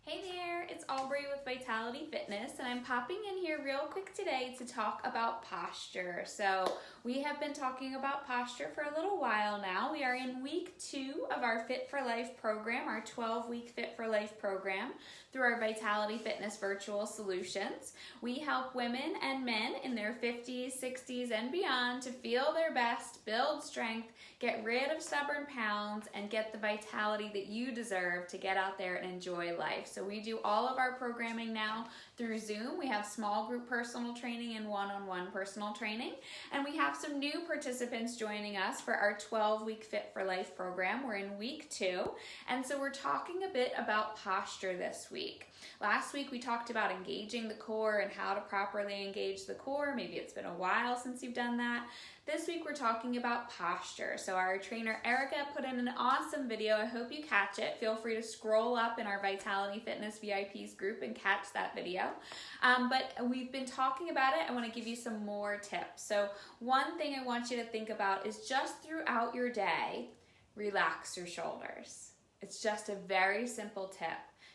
Hey there, it's Aubrey with Vitality Fitness, and I'm popping in here real quick today to talk about posture. So we have been talking about posture for a little while now. We are in week 2 of our Fit for Life program, our 12-week Fit for Life program through our Vitality Fitness virtual solutions. We help women and men in their 50s, 60s, and beyond to feel their best, build strength, get rid of stubborn pounds, and get the vitality that you deserve to get out there and enjoy life. So we do all of our programming now through Zoom. We have small group personal training and one-on-one personal training. And we have some new participants joining us for our 12-week Fit for Life program. We're in week 2. And so we're talking a bit about posture this week. Last week we talked about engaging the core and how to properly engage the core. Maybe it's been a while since you've done that. This week we're talking about posture. So our trainer Erica put in an awesome video. I hope you catch it. Feel free to scroll up in our Vitality Fitness VIPs group and catch that video. But we've been talking about it. I want to give you some more tips. So one thing I want you to think about is just throughout your day, relax your shoulders. It's just a very simple tip.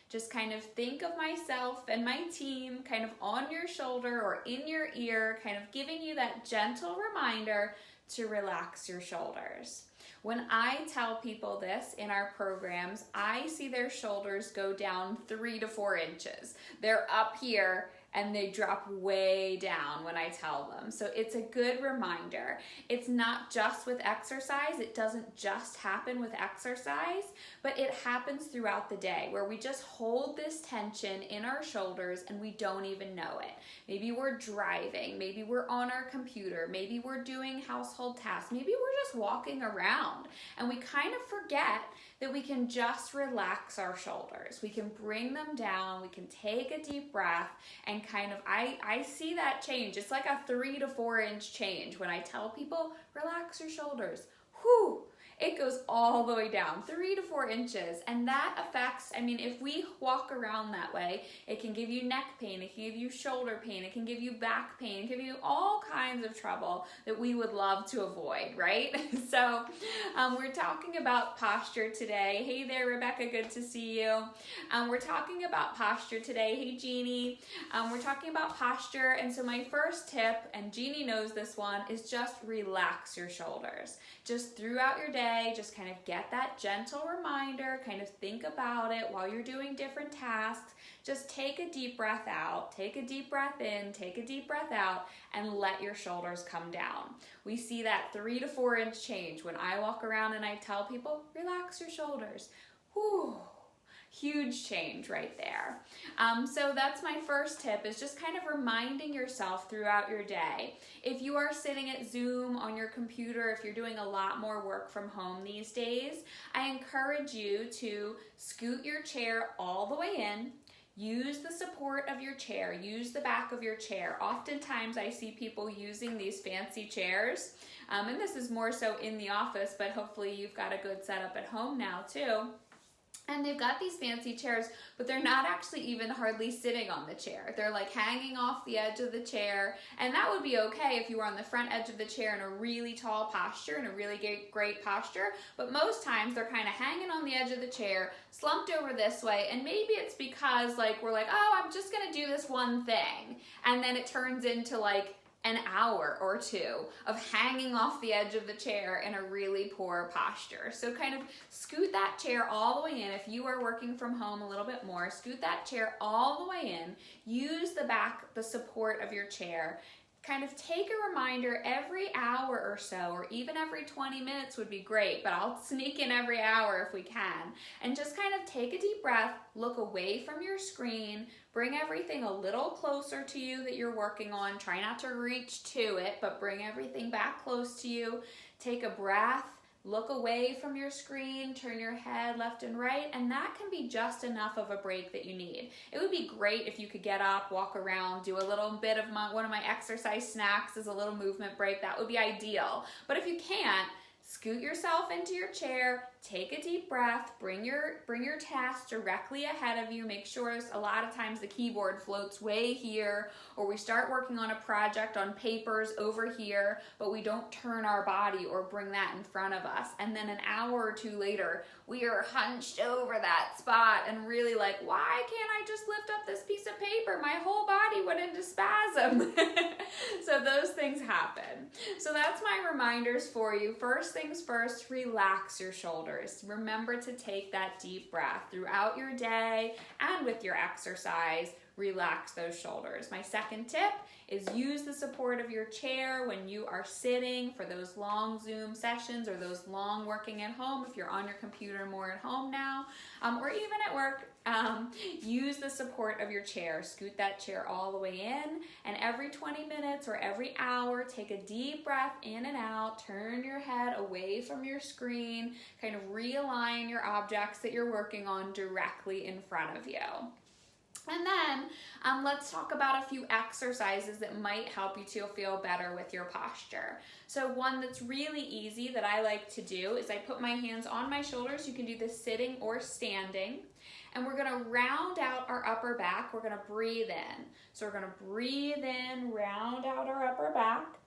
Just kind of think of myself and my team kind of on your shoulder or in your ear, kind of giving you that gentle reminder to relax your shoulders. When I tell people this in our programs, I see their shoulders go down 3 to 4 inches. They're up here and they drop way down when I tell them. So it's a good reminder. It's not just with exercise. It doesn't just happen with exercise, but it happens throughout the day where we just hold this tension in our shoulders and we don't even know it. Maybe we're driving, maybe we're on our computer, maybe we're doing household tasks, maybe we're just walking around and we kind of forget that we can just relax our shoulders. We can bring them down, we can take a deep breath and kind of, I see that change. It's like a 3 to 4 inch change when I tell people, relax your shoulders. Whew! It goes all the way down, 3 to 4 inches. And that affects, if we walk around that way, it can give you neck pain, it can give you shoulder pain, it can give you back pain, it can give you all kinds of trouble that we would love to avoid, right? So we're talking about posture today. Hey there, Rebecca, good to see you. We're talking about posture today. Hey, Jeannie. We're talking about posture. And so my first tip, and Jeannie knows this one, is just relax your shoulders. Just throughout your day, just kind of get that gentle reminder, kind of think about it while you're doing different tasks. Just take a deep breath out, take a deep breath in, take a deep breath out, and let your shoulders come down. We see that 3 to 4 inch change when I walk around and I tell people, relax your shoulders. Whew. Huge change right there. So that's my first tip, is just kind of reminding yourself throughout your day. If you are sitting at Zoom on your computer, if you're doing a lot more work from home these days, I encourage you to scoot your chair all the way in. Use the support of your chair. Use the back of your chair. Oftentimes I see people using these fancy chairs, and this is more so in the office, but hopefully you've got a good setup at home now too. And they've got these fancy chairs, but they're not actually even hardly sitting on the chair. They're like hanging off the edge of the chair, and that would be okay if you were on the front edge of the chair in a really tall posture, in a really great posture, but most times they're kind of hanging on the edge of the chair, slumped over this way, and maybe it's because we're like, oh, I'm just gonna do this one thing, and then it turns into like an hour or 2 of hanging off the edge of the chair in a really poor posture. So kind of scoot that chair all the way in. If you are working from home a little bit more, scoot that chair all the way in. Use the support of your chair. Kind of take a reminder every hour or so, or even every 20 minutes would be great, but I'll sneak in every hour if we can. And just kind of take a deep breath, look away from your screen, bring everything a little closer to you that you're working on. Try not to reach to it, but bring everything back close to you. Take a breath. Look away from your screen, turn your head left and right, and that can be just enough of a break that you need. It would be great if you could get up, walk around, do a little bit of one of my exercise snacks as a little movement break. That would be ideal. But if you can't, scoot yourself into your chair, take a deep breath, bring your task directly ahead of you. Make sure a lot of times the keyboard floats way here, or we start working on a project on papers over here, but we don't turn our body or bring that in front of us. And then an hour or two later, we are hunched over that spot and really like, why can't I just lift up this piece of paper? My whole body went into spasm. So those things happen. So that's my reminders for you. First things first, relax your shoulders. Remember to take that deep breath throughout your day and with your exercise. Relax those shoulders. My second tip is use the support of your chair when you are sitting for those long Zoom sessions or those long working at home. If you're on your computer more at home now, or even at work, use the support of your chair. Scoot that chair all the way in, and every 20 minutes or every hour, take a deep breath in and out, turn your head away from your screen, kind of realign your objects that you're working on directly in front of you. And then let's talk about a few exercises that might help you to feel better with your posture. So one that's really easy that I like to do is I put my hands on my shoulders. You can do this sitting or standing. And we're going to round out our upper back. We're going to breathe in. So we're going to breathe in, round out our upper back.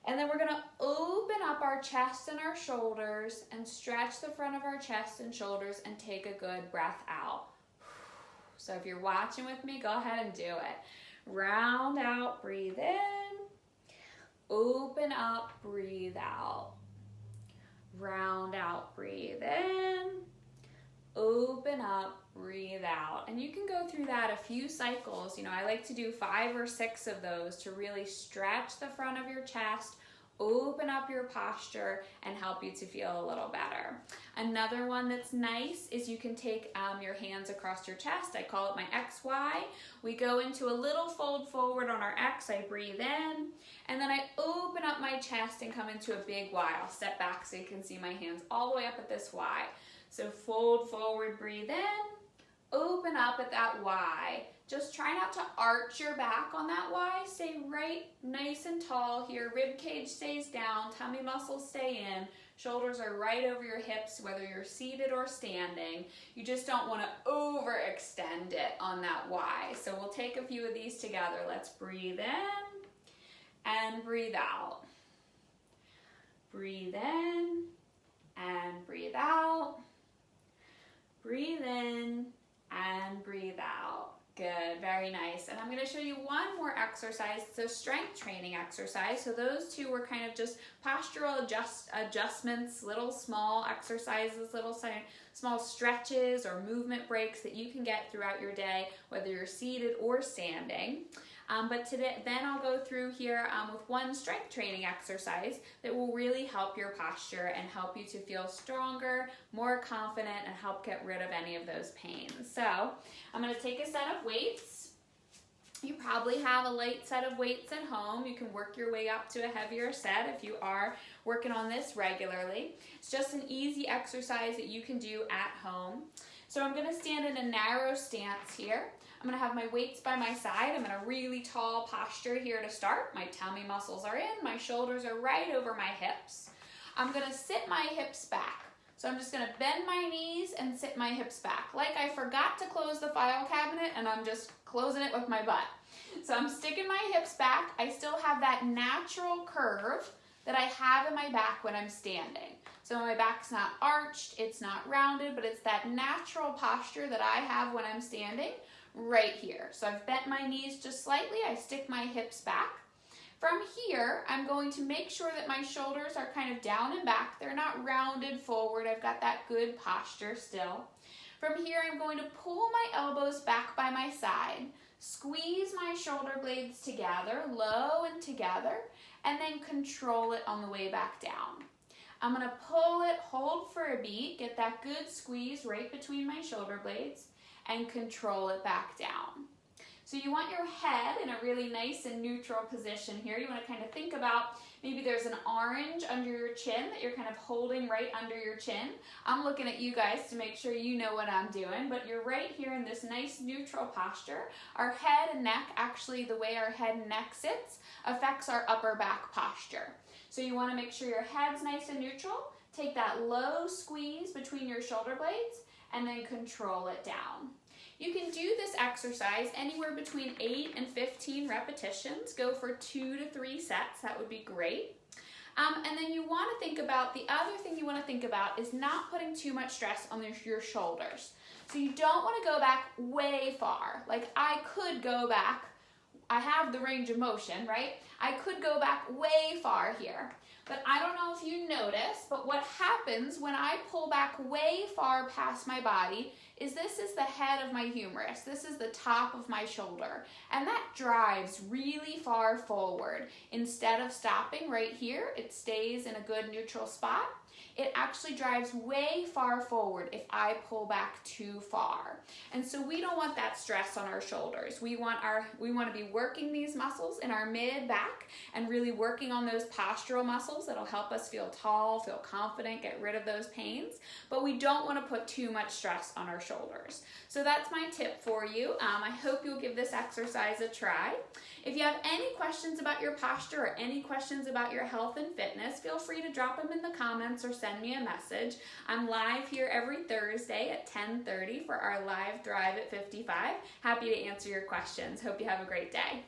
And then we're going to open up our chest and our shoulders and stretch the front of our chest and shoulders and take a good breath out. So if you're watching with me, go ahead and do it. Round out, breathe in. Open up, breathe out. Round out, breathe in. Open up, breathe out. And you can go through that a few cycles. I like to do 5 or 6 of those to really stretch the front of your chest, open up your posture, and help you to feel a little better. Another one that's nice is you can take your hands across your chest. I call it my XY. We go into a little fold forward on our X. I breathe in, and then I open up my chest and come into a big Y. I'll step back so you can see my hands all the way up at this Y. So fold forward, breathe in, open up at that Y. Just try not to arch your back on that Y. Stay right nice and tall here. Rib cage stays down, tummy muscles stay in, shoulders are right over your hips, whether you're seated or standing. You just don't want to overextend it on that Y. So we'll take a few of these together. Let's breathe in and breathe out. Breathe in and breathe out. Breathe in and breathe out. Good, very nice. And I'm going to show you one more exercise. It's a strength training exercise. So those two were kind of just postural adjustments, little small exercises, little small stretches or movement breaks that you can get throughout your day, whether you're seated or standing. But then I'll go through here with one strength training exercise that will really help your posture and help you to feel stronger, more confident, and help get rid of any of those pains. So I'm going to take a set of weights. You probably have a light set of weights at home. You can work your way up to a heavier set if you are working on this regularly. It's just an easy exercise that you can do at home. So I'm going to stand in a narrow stance here. I'm going to have my weights by my side. I'm in a really tall posture here to start. My tummy muscles are in. My shoulders are right over my hips. I'm going to sit my hips back. So I'm just going to bend my knees and sit my hips back. Like I forgot to close the file cabinet and I'm just closing it with my butt. So I'm sticking my hips back. I still have that natural curve that I have in my back when I'm standing. So my back's not arched, it's not rounded, but it's that natural posture that I have when I'm standing right here. So I've bent my knees just slightly. I stick my hips back. From here, I'm going to make sure that my shoulders are kind of down and back. They're not rounded forward. I've got that good posture still. From here, I'm going to pull my elbows back by my side, squeeze my shoulder blades together, low and together, and then control it on the way back down. I'm going to pull it, hold for a beat, get that good squeeze right between my shoulder blades, and control it back down. So you want your head in a really nice and neutral position here. You want to kind of think about maybe there's an orange under your chin that you're kind of holding right under your chin. I'm looking at you guys to make sure you know what I'm doing, but you're right here in this nice neutral posture. Our head and neck, actually the way our head and neck sits, affects our upper back posture. So you want to make sure your head's nice and neutral. Take that low squeeze between your shoulder blades and then control it down. You can do this exercise anywhere between 8 and 15 repetitions. Go for 2 to 3 sets, that would be great. And then you want to think about, the other thing you want to think about is not putting too much stress on your shoulders. So you don't want to go back way far. Like I could go back, I have the range of motion, right? I could go back way far here. But I don't know if you notice, but what happens when I pull back way far past my body is this is the head of my humerus. This is the top of my shoulder. And that drives really far forward. Instead of stopping right here, it stays in a good neutral spot. It actually drives way far forward if I pull back too far. And so we don't want that stress on our shoulders. We want to be working these muscles in our mid back and really working on those postural muscles that'll help us feel tall, feel confident, get rid of those pains. But we don't want to put too much stress on our shoulders. So that's my tip for you. I hope you'll give this exercise a try. If you have any questions about your posture or any questions about your health and fitness, feel free to drop them in the comments or send me a message. I'm live here every Thursday at 10:30 for our live Thrive at 55. Happy to answer your questions. Hope you have a great day.